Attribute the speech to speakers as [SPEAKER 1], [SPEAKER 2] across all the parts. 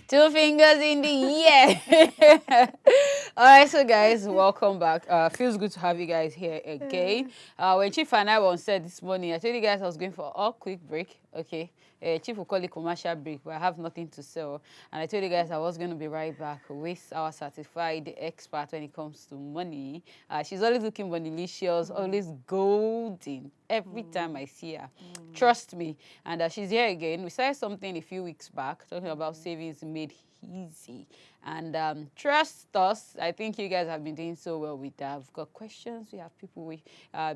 [SPEAKER 1] Two fingers in the air. All right, so guys, welcome back. Feels good to have you guys here again. When Chief and I were on set this morning, I told you guys I was going for a quick break. Okay, Chief will call it commercial break, but I have nothing to sell. And I told you guys I was going to be right back with our certified expert when it comes to money. She's always looking moneylicious, always golden every time I see her. Trust me. And she's here again. We started something a few weeks back talking about savings made easy. And trust us, I think you guys have been doing so well with that. We've got questions. We have people we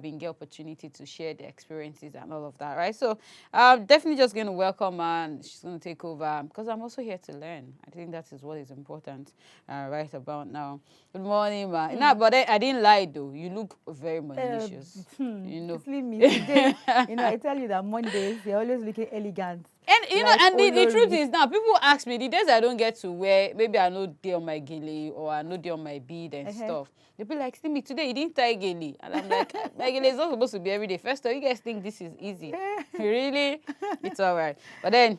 [SPEAKER 1] been get opportunity to share their experiences and all of that, right? So definitely just going to welcome her, and she's going to take over because I'm also here to learn. I think that is what is important right about now. Good morning, ma. Nah, but I didn't lie though. You look very malicious. You know.
[SPEAKER 2] Sleep me today. I tell you that Mondays they're always looking elegant.
[SPEAKER 1] And
[SPEAKER 2] like
[SPEAKER 1] and the truth
[SPEAKER 2] Olori.
[SPEAKER 1] is now people ask me the days I don't get to wear, maybe I know day on my gele or I know day on my bead and stuff. They'll be like, see me today you didn't tie gele. And I'm like, my gele is not supposed to be every day. First of all, you guys think this is easy. Really? It's all right. But then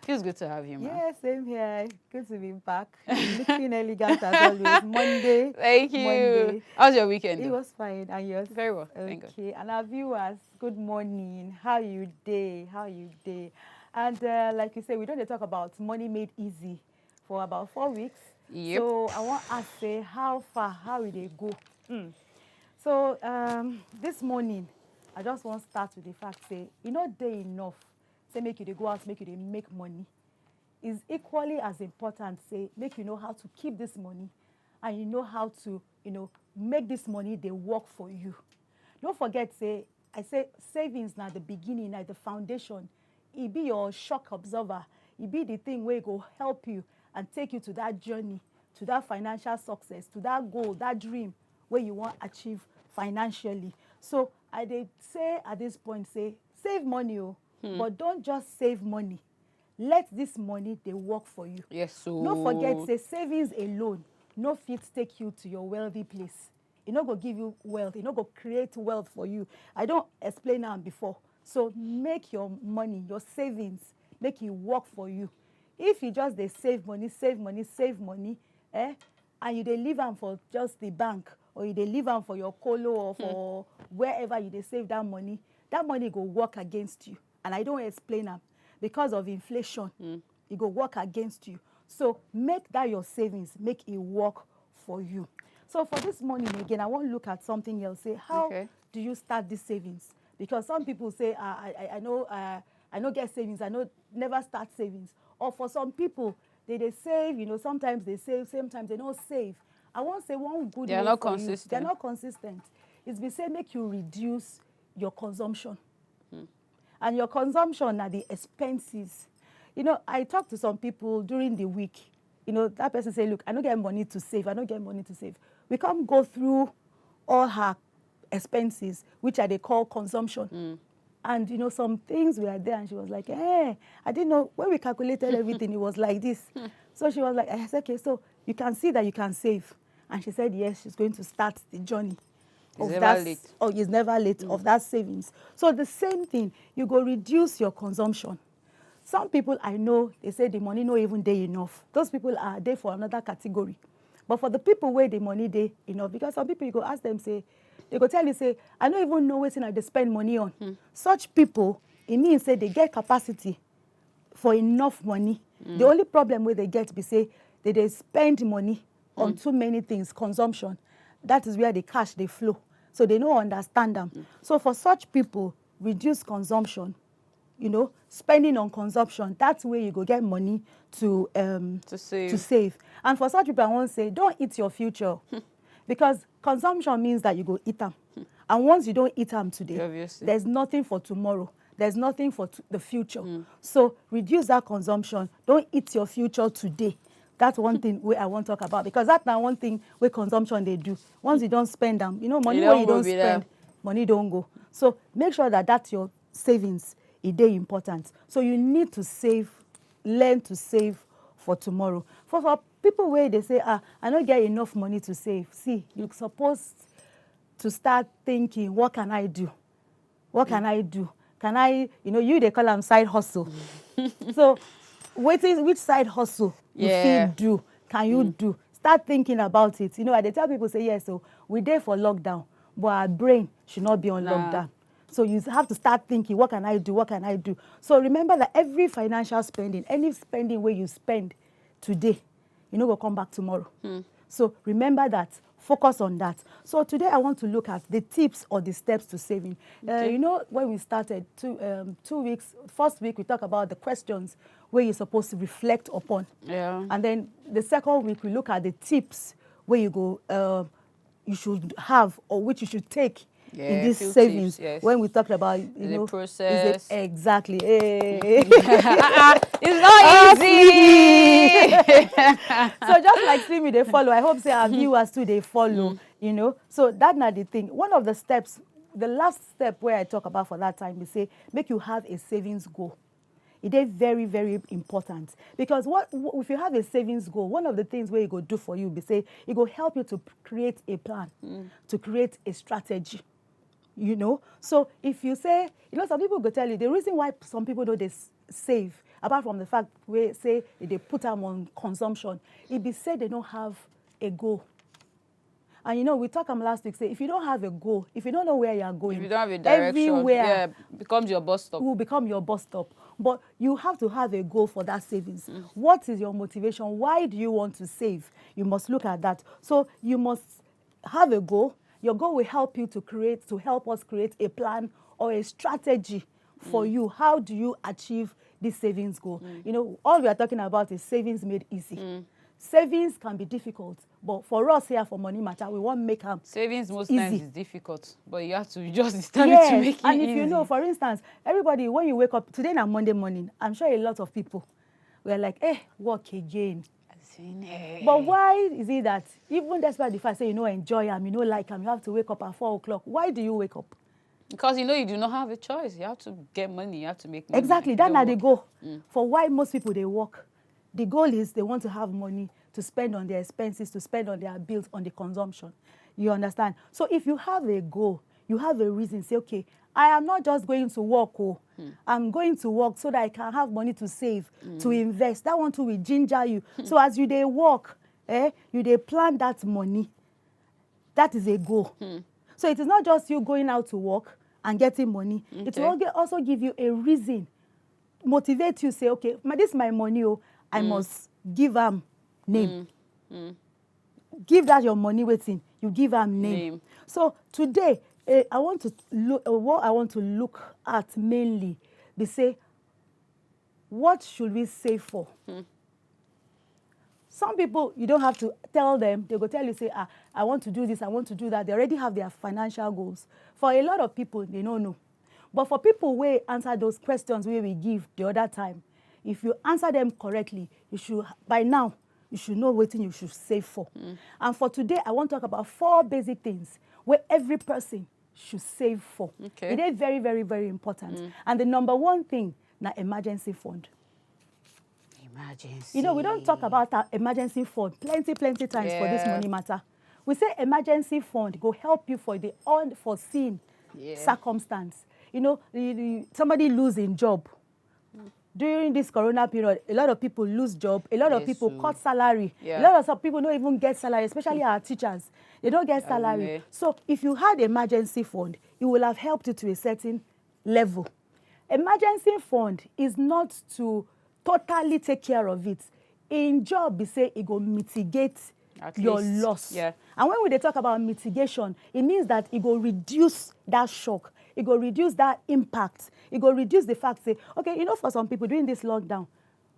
[SPEAKER 1] feels good to have you, man.
[SPEAKER 2] Yeah, same here. Good to be back. Looking elegant as always. Monday.
[SPEAKER 1] Thank you.
[SPEAKER 2] Monday.
[SPEAKER 1] How's your weekend?
[SPEAKER 2] It was fine. And yours?
[SPEAKER 1] Very well. Thank God.
[SPEAKER 2] Okay. And our viewers, good morning. How you day? How you day? And like you say, we don't talk about money made easy for about 4 weeks.
[SPEAKER 1] Yep.
[SPEAKER 2] So I want to say how far, how will they go? So this morning, I just want to start with the fact, say, day enough. Say make you dey go out, make you dey make money. Is equally as important, say, make you know how to keep this money and you know how to, make this money they work for you. Don't forget, say, I say savings now the beginning, now the foundation. It be your shock absorber. It be the thing where it go help you and take you to that journey, to that financial success, to that goal, that dream where you want to achieve financially. So I did say at this point, say, save money, but don't just save money. Let this money they work for you.
[SPEAKER 1] Yes, so
[SPEAKER 2] Don't forget, say savings alone no fit take you to your wealthy place. It no go give you wealth. It no go create wealth for you. I don't explain that before. So make your money, your savings, make it work for you. If you just they save money, and you they leave them for just the bank, or you they leave them for your colo or for wherever you they save that money go work against you. And I don't explain them because of inflation. It go work against you. So make that your savings, make it work for you. So for this morning again, I want to look at something else. Say, how do you start these savings? Because some people say, I know get savings, I know never start savings. Or for some people, they save, sometimes they save, sometimes they don't save. I want to say one good
[SPEAKER 1] They are
[SPEAKER 2] way
[SPEAKER 1] not
[SPEAKER 2] for
[SPEAKER 1] consistent.
[SPEAKER 2] you. They're not consistent. It's be say make you reduce your consumption. And your consumption are the expenses. I talk to some people during the week. That person say, look, I don't get money to save. I don't get money to save. We can't go through all her expenses, which are they call consumption. And, some things were there, and she was like, hey, I didn't know. When we calculated everything, it was like this. So she was like, I said, okay, so you can see that you can save. And she said, yes, she's going to start the journey.
[SPEAKER 1] It's never late.
[SPEAKER 2] Oh, it's never late of that savings. So the same thing, you go reduce your consumption. Some people I know, they say the money no even day enough. Those people are there for another category. But for the people where the money day enough, because some people you go ask them, say, they go tell you, say, I don't even know what they spend money on. Such people, it means say they get capacity for enough money. The only problem where they get be say they spend money on too many things, consumption. That is where the cash they flow. So they don't understand them. So for such people, reduce consumption, spending on consumption. That's where you go get money to save. And for such people, I want to say, don't eat your future. Because consumption means that you go eat them. And once you don't eat them today,
[SPEAKER 1] Obviously.
[SPEAKER 2] there's nothing for tomorrow. There's nothing for the future. So reduce that consumption. Don't eat your future today. That's one thing I want to talk about. Because that's not one thing where consumption they do. Once you don't spend them, money where you don't spend, money don't go. So make sure that that's your savings. It's very important. So you need to save, learn to save for tomorrow. For people where they say, I don't get enough money to save. See, you're supposed to start thinking, what can I do? What can I do? Can I, they call them side hustle. So which side hustle you feel do, can you do? Start thinking about it. You know, they tell people, say, yes, so we're there for lockdown, but our brain should not be on lockdown. So you have to start thinking, what can I do? What can I do? So remember that every financial spending, any spending where you spend today, you know, will come back tomorrow. So remember that. Focus on that. So today I want to look at the tips or the steps to saving. You know, when we started 2 weeks, first week we talked about the questions where you're supposed to reflect upon. And then the second week we look at the tips where you go, you should have or which you should take in this savings.
[SPEAKER 1] Tips,
[SPEAKER 2] when we talked about, you know,
[SPEAKER 1] process.
[SPEAKER 2] Exactly.
[SPEAKER 1] It's not easy.
[SPEAKER 2] So just like see me, they follow. I hope say our viewers too, they follow. You know, so that's not the thing. One of the steps, the last step where I talk about for that time, we say make you have a savings goal. It is very, very important because if you have a savings goal, one of the things where it go do for you, be say it will help you to create a plan, to create a strategy. You know, so if you say, you know, some people go tell you the reason why some people don't they save, apart from the fact we say they put them on consumption, it be said they don't have a goal. And you know, we talked last week, say if you don't have a goal, if you don't know where you are going,
[SPEAKER 1] if you don't have a direction,
[SPEAKER 2] everywhere
[SPEAKER 1] becomes your bus stop.
[SPEAKER 2] will become your bus stop. But you have to have a goal for that savings. What is your motivation? Why do you want to save? You must look at that. So you must have a goal. Your goal will help you to help us create a plan or a strategy for you. How do you achieve this savings goal? You know, all we are talking about is savings made easy. Savings can be difficult, but for us here for Money Matter, we want to make them
[SPEAKER 1] savings most
[SPEAKER 2] easy.
[SPEAKER 1] Times is difficult, but you have to just determine to make it
[SPEAKER 2] and if
[SPEAKER 1] easy.
[SPEAKER 2] you know, for instance, everybody, when you wake up, today on Monday morning, I'm sure a lot of people were like, work again. But why is it that even despite the fact say you know enjoy them, you know like them, you have to wake up at 4 o'clock? Why do you wake up?
[SPEAKER 1] Because you know you do not have a choice. You have to get money. You have to make money.
[SPEAKER 2] Exactly. That's not the goal. For why most people they work. The goal is they want to have money to spend on their expenses, to spend on their bills, on the consumption. You understand? So if you have a goal, you have a reason. Say, okay, I am not just going to work. I'm going to work so that I can have money to save, to invest. That one too will ginger you. So as you they work, you they plan that money. That is a goal. So it is not just you going out to work and getting money. It will also give you a reason, motivate you. Say, okay, this is my money. I must give them name. Give that your money waiting. You give them name. So today, I want to look. What I want to look at mainly, they say, what should we save for? Some people, you don't have to tell them. They go tell you, say, I want to do this, I want to do that. They already have their financial goals. For a lot of people, they don't know. But for people who answer those questions where we give the other time, if you answer them correctly, you should, by now, you should know what you should save for. And for today, I want to talk about 4 basic things where every person should save for. It is very, very, very important. And the number one thing, na emergency fund.
[SPEAKER 1] Emergency.
[SPEAKER 2] You know, we don't talk about our emergency fund plenty times for this Money Matter. We say emergency fund go help you for the unforeseen circumstance. You know, somebody losing job. During this corona period, a lot of people lose job. A lot of people cut salary. A lot of people don't even get salary, especially our teachers. They don't get salary. So if you had emergency fund, it will have helped you to a certain level. Emergency fund is not to totally take care of it. In job, we say it will mitigate your loss. And when we talk about mitigation, it means that it will reduce that shock. It will reduce that impact. It will reduce the fact, say, okay, you know, for some people during this lockdown,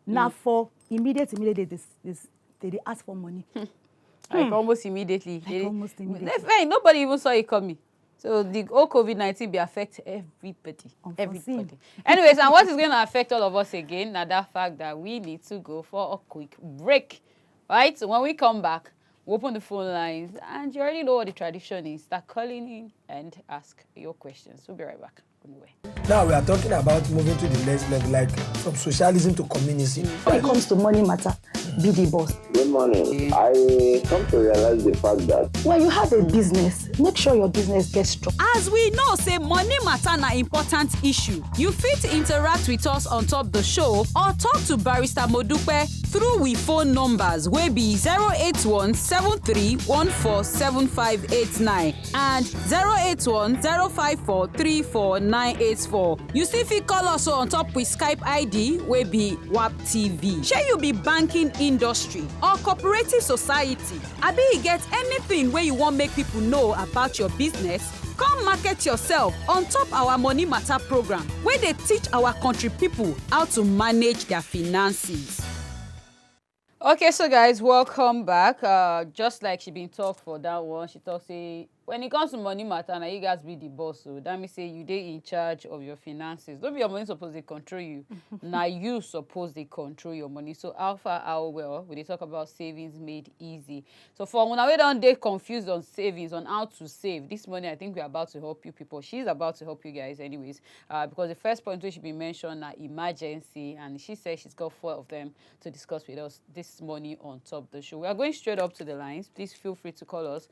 [SPEAKER 2] now for immediate, they ask for money.
[SPEAKER 1] Like almost immediately.
[SPEAKER 2] Almost immediately.
[SPEAKER 1] Nobody even saw it coming. So the whole COVID-19 be affect everybody. Everybody. Anyways, and what is going to affect all of us again? Now that fact that we need to go for a quick break. Right? So when we come back, we open the phone lines, and you already know what the tradition is. Start calling in and ask your questions. We'll be right back. Anyway.
[SPEAKER 3] Now we are talking about moving to the next level, like from socialism to communism.
[SPEAKER 2] When it comes to Money Matter, be the boss.
[SPEAKER 3] Good morning. I come to realize the fact that
[SPEAKER 2] When you have a business, make sure your business gets strong.
[SPEAKER 1] As we know, say money matter na important issue. You fit interact with us on top the show or talk to Barrister Modupe through we phone numbers wey be 08173147589 and 08105434984. You still fit call us on top with Skype ID wey be WAP TV. Shey you be banking industry or cooperative society, abi you get anything wey you wan make people know about your business? Come market yourself on top our Money Matter program where they teach our country people how to manage their finances. Okay, so guys, welcome back. Just like she been talk for that one, she talk say when it comes to money matter, now you guys be the boss. So that means say you dey in charge of your finances. Don't be your money supposed to control you. Now you supposed to control your money. So how far, how well, we dey talk about savings made easy. So for when we don't dey confused on savings, on how to save, this morning I think we're about to help you people. She's about to help you guys anyways. Because the first point which she been mentioned na emergency, and she said she's got 4 of them to discuss with us this morning on top of the show. We are going straight up to the lines. Please feel free to call us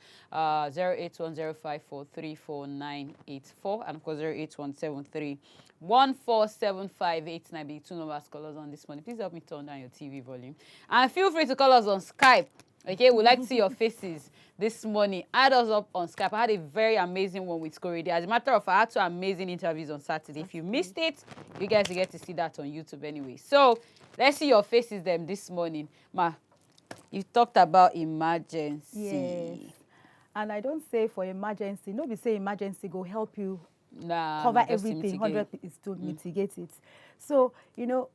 [SPEAKER 1] 08105434984 and of course 08173147589 be 2 numbers callers on this morning. Please help me turn down your TV volume and feel free to call us on Skype. Okay, we'd like to see your faces this morning. Add us up on Skype. I had a very amazing one with Corey. As a matter of fact, I had 2 amazing interviews on Saturday. If you missed it, you guys will get to see that on YouTube anyway. So let's see your faces them this morning. Ma, you talked about emergency.
[SPEAKER 2] Yes. And I don't say for emergency. Nobody say emergency go help you
[SPEAKER 1] just
[SPEAKER 2] cover
[SPEAKER 1] to
[SPEAKER 2] everything.
[SPEAKER 1] mitigate.
[SPEAKER 2] 100 is to mitigate it. So, you know,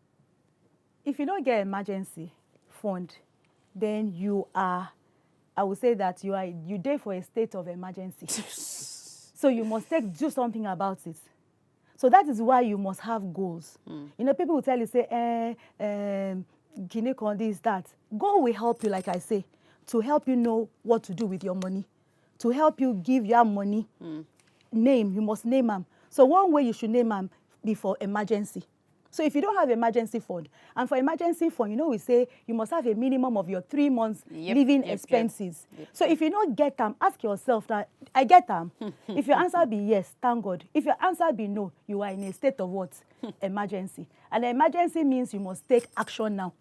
[SPEAKER 2] if you don't get emergency fund, then you are, I would say that you there for a state of emergency. So you must do something about it. So that is why you must have goals. You know, people will tell you, say, Guinea con this, that. Goal will help you, like I say, to help you know what to do with your money, to help you give your money name. You must name them. So one way you should name them be for emergency. So if you don't have emergency fund, and for emergency fund, you know, we say you must have a minimum of your 3 months living expenses.
[SPEAKER 1] Yep.
[SPEAKER 2] So if you don't get them, ask yourself that, I get them. If your answer be yes, thank God. If your answer be no, you are in a state of what? Emergency. And emergency means you must take action now.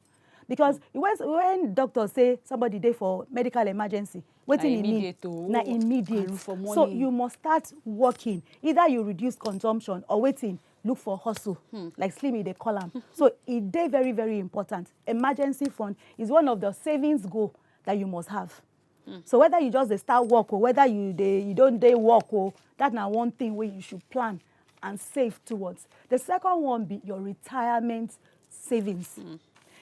[SPEAKER 2] Because when doctors say somebody there for medical emergency, waiting
[SPEAKER 1] immediate.
[SPEAKER 2] Immediate.
[SPEAKER 1] For money.
[SPEAKER 2] So you must start working. Either you reduce consumption or waiting, look for hustle, like Slimmy they call them. So it's very, very important. Emergency fund is one of the savings goal that you must have. So whether you just start work or whether you don't work, or that's now one thing where you should plan and save towards. The second one be your retirement savings.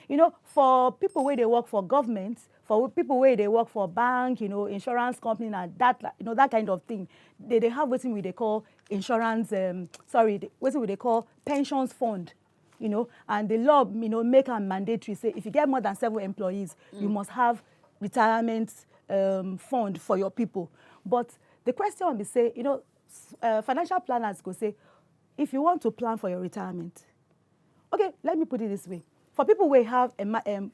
[SPEAKER 2] You know, for people where they work for government, for people where they work for bank, you know, insurance company and that, you know, that kind of thing, they have what they call insurance, what they call pensions fund, you know, and the law, you know, make a mandatory, say if you get more than 7 employees, you must have retirement fund for your people. But the question will be say, you know, financial planners go say, if you want to plan for your retirement, okay, let me put it this way. For people who have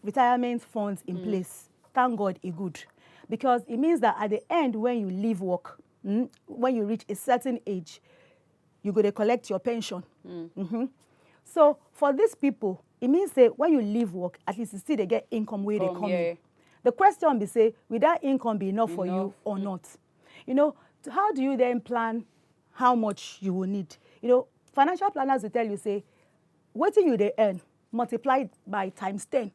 [SPEAKER 2] retirement funds in place, thank God it's good. Because it means that at the end, when you leave work, when you reach a certain age, you're going to collect your pension. So for these people, it means that when you leave work, at least you still they get income where they come in. The question be say, will that income be enough for you or not? You know, how do you then plan how much you will need? You know, financial planners will tell you, say, what do you they earn? Multiply it by times 10.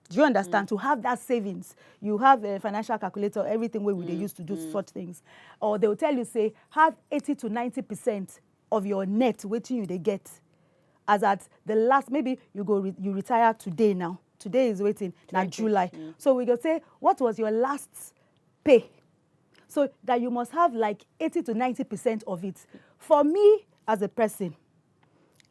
[SPEAKER 2] Do you understand? To have that savings, you have a financial calculator, everything where they used to do such things. Or they will tell you, say, have 80 to 90% of your net waiting you they get. As at the last, maybe you retire today now. Today is waiting, now July. So we go say, what was your last pay? So that you must have like 80 to 90% of it. For me, as a person,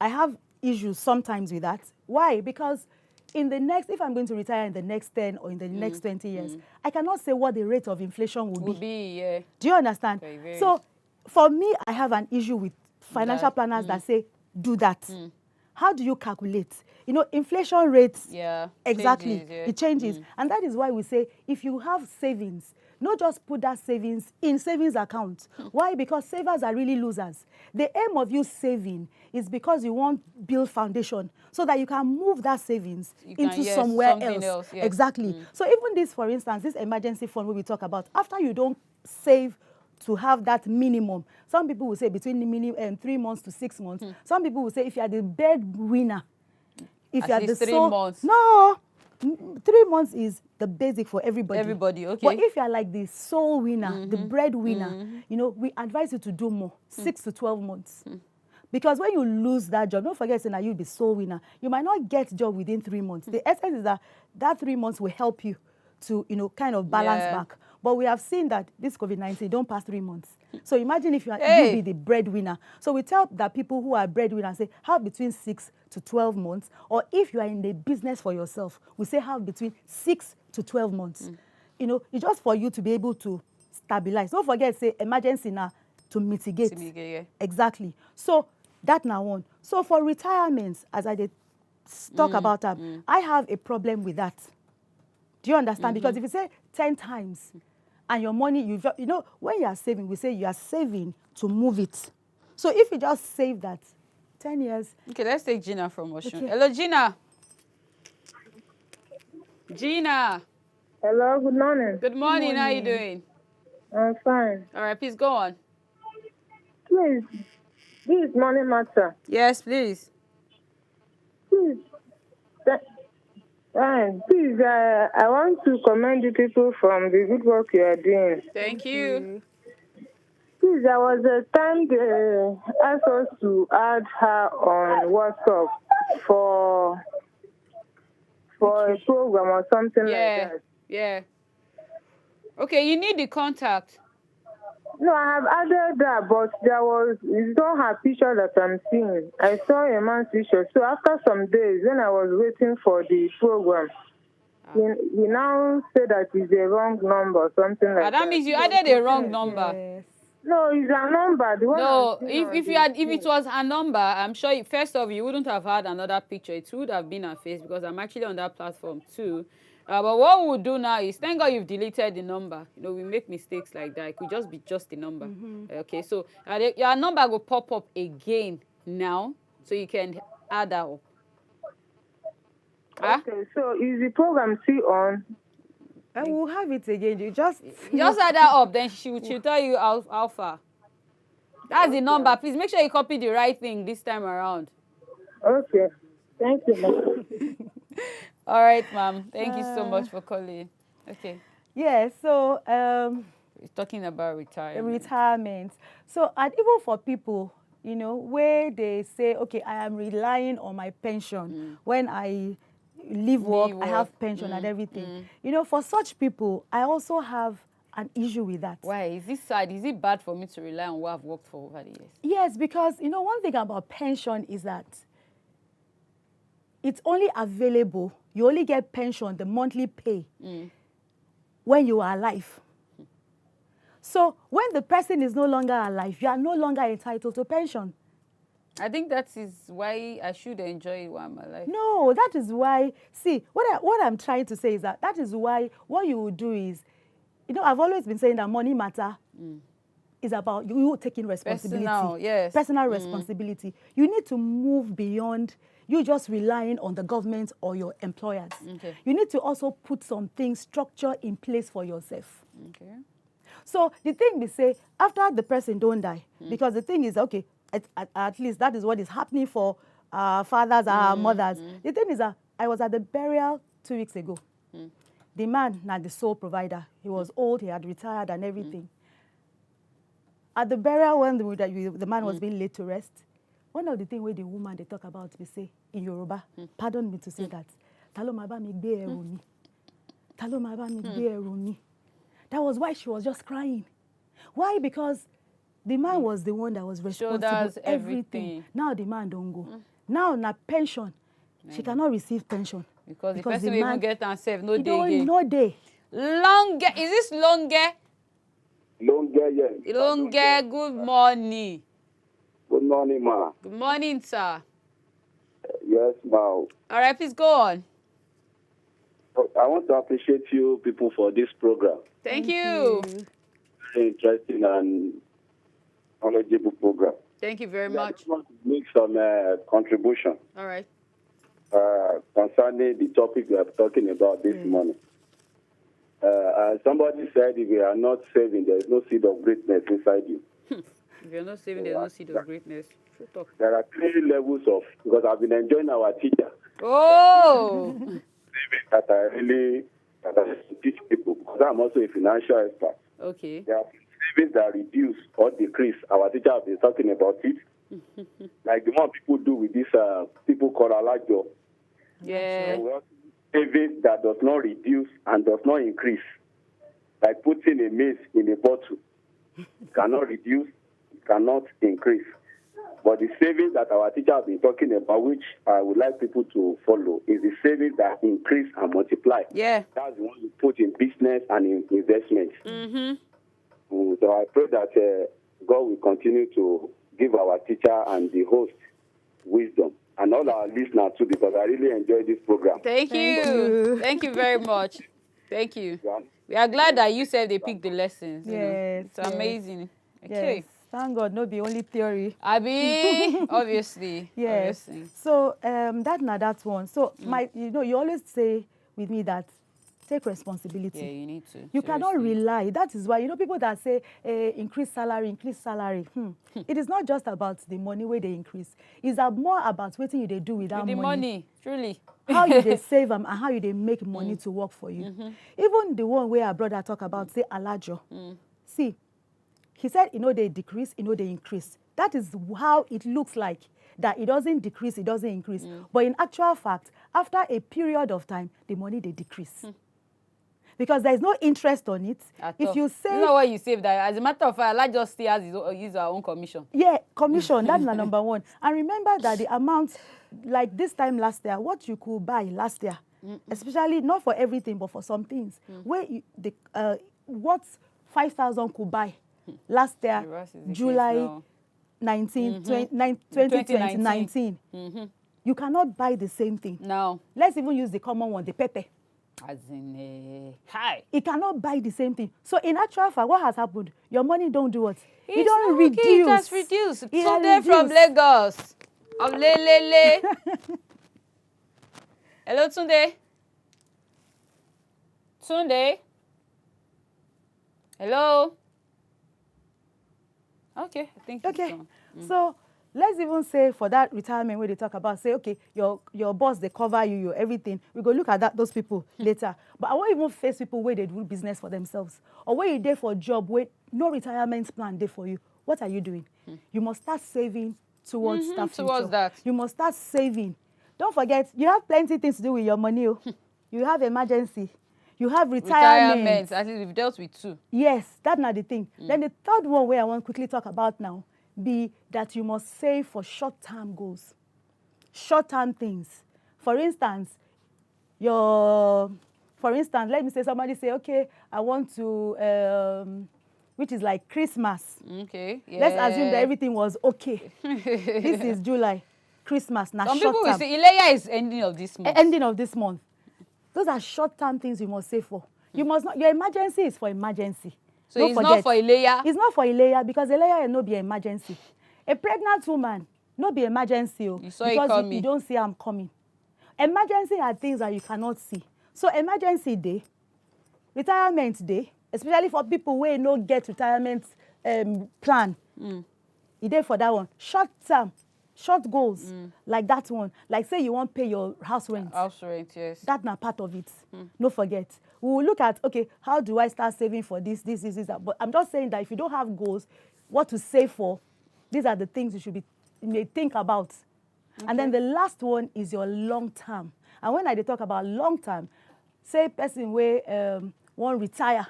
[SPEAKER 2] I have issues sometimes with that. Why? Because in the next, if I'm going to retire in the next 10 or in the next 20 years, I cannot say what the rate of inflation will be. Do you understand? So for me, I have an issue with financial planners that say, do that. how do you calculate? You know, inflation rates,
[SPEAKER 1] Yeah.
[SPEAKER 2] exactly,
[SPEAKER 1] Changes, yeah.
[SPEAKER 2] it changes. And that is why we say, if you have savings, not just put that savings in savings account. Why? Because savers are really losers. The aim of you saving is because you want build foundation so that you can move that savings
[SPEAKER 1] You can,
[SPEAKER 2] into
[SPEAKER 1] yes,
[SPEAKER 2] somewhere
[SPEAKER 1] something
[SPEAKER 2] else.
[SPEAKER 1] else, yes.
[SPEAKER 2] Exactly. So even this, for instance, this emergency fund we talk about, after you don't save to have that minimum, some people will say between the minimum 3 months to 6 months. Some people will say if you are the breadwinner, if
[SPEAKER 1] At
[SPEAKER 2] you are the
[SPEAKER 1] least 3
[SPEAKER 2] sole,
[SPEAKER 1] months.
[SPEAKER 2] no, 3 months is the basic for everybody.
[SPEAKER 1] Everybody, okay.
[SPEAKER 2] But if you are like the sole winner, the breadwinner, you know, we advise you to do more, 6 to 12 months. Because when you lose that job, don't forget saying that you'll be sole winner. You might not get job within 3 months. The essence is that that 3 months will help you to, you know, kind of balance back. But we have seen that this COVID-19 don't pass 3 months. So imagine if you be the breadwinner. So we tell that people who are breadwinners, say have between 6 to 12 months. Or if you are in the business for yourself, we say have between 6 to 12 months. You know, it's just for you to be able to stabilize. Don't forget, say emergency now to mitigate.
[SPEAKER 1] Yeah.
[SPEAKER 2] Exactly. So that now one. So for retirements, as I did talk about that, I have a problem with that. Do you understand? Because if you say 10 times and your money, you know, when you are saving, we say you are saving to move it. So if you just save that 10 years.
[SPEAKER 1] Okay, let's take Gina from Oshun.
[SPEAKER 2] Okay.
[SPEAKER 1] Hello, Gina. Gina.
[SPEAKER 4] Hello, good morning.
[SPEAKER 1] Good morning. How are you doing?
[SPEAKER 4] I'm fine.
[SPEAKER 1] All right, please go on.
[SPEAKER 4] Please, this is Money Matter.
[SPEAKER 1] Yes, please.
[SPEAKER 4] Please, please, I want to commend you people from the good work you are doing.
[SPEAKER 1] Thank you.
[SPEAKER 4] Please, there was a time they asked us to add her on WhatsApp for a program or something like that.
[SPEAKER 1] Yeah. Okay, you need the contact.
[SPEAKER 4] No, I have added that, but it's not her picture that I'm seeing. I saw a man's picture. So after some days, when I was waiting for the program, he now said that it's the wrong number or something like that.
[SPEAKER 1] That means you added a wrong number.
[SPEAKER 2] Yes.
[SPEAKER 4] No, it's a number. The one
[SPEAKER 1] No, if it was a number, I'm sure first off you wouldn't have had another picture. It would have been a face because I'm actually on that platform too. But what we'll do now is, thank God you've deleted the number. You know, we make mistakes like that. It could just be just the number. Okay, so your number will pop up again now, so you can add that up.
[SPEAKER 4] Okay, so is the program still on?
[SPEAKER 2] I will have it again. You just
[SPEAKER 1] add that up, then she'll tell you how far. That's the number. Please make sure you copy the right thing this time around.
[SPEAKER 4] Okay. Thank you, ma'am.
[SPEAKER 1] All right, ma'am. Thank you so much for calling. Okay.
[SPEAKER 2] Yeah, so
[SPEAKER 1] We're talking about retirement.
[SPEAKER 2] retirement. So, and even for people, you know, where they say, okay, I am relying on my pension. When I leave work, I have pension and everything. You know, for such people, I also have an issue with that.
[SPEAKER 1] Why? Is this sad? Is it bad for me to rely on what I've worked for over the years?
[SPEAKER 2] Yes, because, you know, one thing about pension is that it's only available, you only get pension, the monthly pay, when you are alive. So when the person is no longer alive, you are no longer entitled to pension.
[SPEAKER 1] I think that is why I should enjoy it while I'm alive.
[SPEAKER 2] No, that is why, see, what I'm trying to say is that is why what you will do is, you know, I've always been saying that money matter is about you taking responsibility.
[SPEAKER 1] Personal, yes.
[SPEAKER 2] Personal responsibility. You need to move beyond you just relying on the government or your employers.
[SPEAKER 1] Okay.
[SPEAKER 2] You need to also put some things, structure in place for yourself.
[SPEAKER 1] Okay.
[SPEAKER 2] So the thing we say, after the person don't die, because the thing is, okay, at least that is what is happening for our fathers, our mothers. The thing is that I was at the burial 2 weeks ago. The man, not the sole provider, he was old, he had retired and everything. At the burial, when the man was being laid to rest, one of the things where the woman they talk about, we say in Yoruba, pardon me to say that, "Talo ma ba mi gbe ẹrù mi. Talo ma ba mi gbe ẹrù mi." That was why she was just crying. Why? Because the man was the one that was responsible
[SPEAKER 1] Shoulders,
[SPEAKER 2] for everything. Now the man don't go. Now na pension. She cannot receive pension.
[SPEAKER 1] Because the person will even get herself no
[SPEAKER 2] he
[SPEAKER 1] day
[SPEAKER 2] don't
[SPEAKER 1] again.
[SPEAKER 2] no day.
[SPEAKER 1] Longer. Is this longer?
[SPEAKER 3] Longer, yes.
[SPEAKER 1] Longer. Good morning.
[SPEAKER 3] Good morning, ma.
[SPEAKER 1] Good morning, sir.
[SPEAKER 3] Yes, wow.
[SPEAKER 1] All right, please go on.
[SPEAKER 3] I want to appreciate you people for this program.
[SPEAKER 1] Thank you.
[SPEAKER 3] Very interesting and knowledgeable program.
[SPEAKER 1] Thank you very
[SPEAKER 3] I
[SPEAKER 1] much.
[SPEAKER 3] just want to make some contribution
[SPEAKER 1] All right.
[SPEAKER 3] concerning the topic we are talking about this morning. Somebody said if you are not saving, there is no seed of greatness inside you.
[SPEAKER 1] If you're not saving, there's no seed of greatness. True talk.
[SPEAKER 3] There are 3 levels of, because I've been enjoying our teacher.
[SPEAKER 1] Oh.
[SPEAKER 3] That I teach people, because I'm also a financial expert.
[SPEAKER 1] Okay.
[SPEAKER 3] There are savings that reduce or decrease. Our teacher has been talking about it. Like the one people do with this, people call alajo.
[SPEAKER 1] Yeah.
[SPEAKER 3] Savings that does not reduce and does not increase. Like putting a maize in a bottle. It cannot reduce, it cannot increase. But the savings that our teacher has been talking about, which I would like people to follow, is the savings that increase and multiply.
[SPEAKER 1] Yeah.
[SPEAKER 3] That's the one you put in business and in investment. So I pray that God will continue to give our teacher and the host wisdom, and all our listeners too, because I really enjoy this program.
[SPEAKER 1] Thank you. Thank you very much. Thank you. We are glad that you said they picked the lessons. You know. It's amazing. Okay.
[SPEAKER 2] Yes. Thank God, not the only theory.
[SPEAKER 1] Abi, obviously.
[SPEAKER 2] Yes.
[SPEAKER 1] Obviously.
[SPEAKER 2] So that's one. So you always say with me that take responsibility.
[SPEAKER 1] Yeah, you need to.
[SPEAKER 2] You cannot rely. That is why people that say increase salary. It is not just about the money where they increase. It's more about what you they do with that
[SPEAKER 1] the money. Truly.
[SPEAKER 2] How you they save them and how you they make money to work for you. Even the one where our brother talk about say alajo. See, he said they decrease, they increase. That is how it looks like. That it doesn't decrease, it doesn't increase. But in actual fact, after a period of time, the money they decrease. Because there is no interest on it. If you save,
[SPEAKER 1] you know what you save that. As a matter of fact, Allah just still has his own commission.
[SPEAKER 2] Yeah, commission. That's the number one. And remember that the amount, like this time last year, what you could buy last year, especially not for everything, but for some things, where what 5,000 could buy last year, July 19, 2019. You cannot buy the same thing.
[SPEAKER 1] No.
[SPEAKER 2] Let's even use the common one, the pepper.
[SPEAKER 1] As in, hi.
[SPEAKER 2] It cannot buy the same thing. So in actual fact, what has happened? Your money don't do what?
[SPEAKER 1] It
[SPEAKER 2] don't reduce.
[SPEAKER 1] It has reduced. Tunde from Lagos. Of Lelele. Hello, Tunde. Tunde. Hello. Okay, I think
[SPEAKER 2] okay. So let's even say for that retirement where they talk about, say, okay, your boss, they cover you, your everything. We go look at those people later. But I won't even face people where they do business for themselves. Or where you're there for a job where no retirement plan there for you. What are you doing? You must start saving towards that future.
[SPEAKER 1] Towards that.
[SPEAKER 2] You must start saving. Don't forget, you have plenty things to do with your money. You have emergency. You have retirement.
[SPEAKER 1] At least we've dealt with 2.
[SPEAKER 2] Yes, that's not the thing. Then the third one where I want to quickly talk about now be that you must save for short-term goals, short-term things. For instance, let me say somebody say, okay, I want to, which is like Christmas.
[SPEAKER 1] Okay. Yeah.
[SPEAKER 2] Let's assume that everything was okay. This is July, Christmas. Now
[SPEAKER 1] some people will say Ileya is ending of this month.
[SPEAKER 2] Ending of this month. Those are short-term things you must save for. You must not. Your emergency is for emergency.
[SPEAKER 1] So don't forget. Not for Ileya?
[SPEAKER 2] It's not for Ileya because Ileya will not be an emergency. A pregnant woman, not be emergency.
[SPEAKER 1] You saw
[SPEAKER 2] because
[SPEAKER 1] it coming.
[SPEAKER 2] You don't see I'm coming. Emergency are things that you cannot see. So emergency day, retirement day, especially for people who no get retirement plan. You there for that one. Short term, short goals, like that one. Like say you want to pay your house rent.
[SPEAKER 1] House rent, yes.
[SPEAKER 2] That's not part of it. No forget. We will look at, okay, how do I start saving for this, that. But I'm just saying that if you don't have goals, what to save for, these are the things you may think about. Okay. And then the last one is your long term. And when I talk about long term, say person where won't retire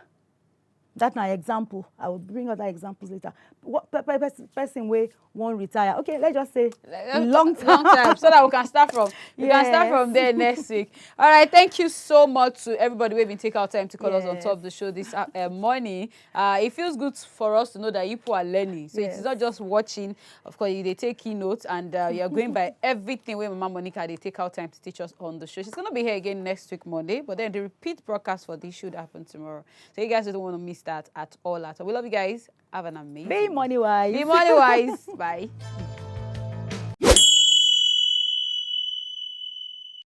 [SPEAKER 2] That's my example. I will bring other examples later. What person wey wan retire? Okay, let's just say long time.
[SPEAKER 1] So that we can start from we can start
[SPEAKER 2] Yes.
[SPEAKER 1] from there next week. All right, thank you so much to everybody who been take out time to call us on
[SPEAKER 2] Yes.
[SPEAKER 1] top of the show this morning. It feels good for us to know that you people are learning. So
[SPEAKER 2] Yes.
[SPEAKER 1] it's not just watching. Of course, they take keynotes and you're going by everything where Mama Monica they take out time to teach us on the show. She's gonna be here again next week Monday, but then the repeat broadcast for this should happen tomorrow. So you guys don't want to miss that at all. We love you guys. Have an amazing
[SPEAKER 2] Be money wise.
[SPEAKER 1] Be money wise. Bye.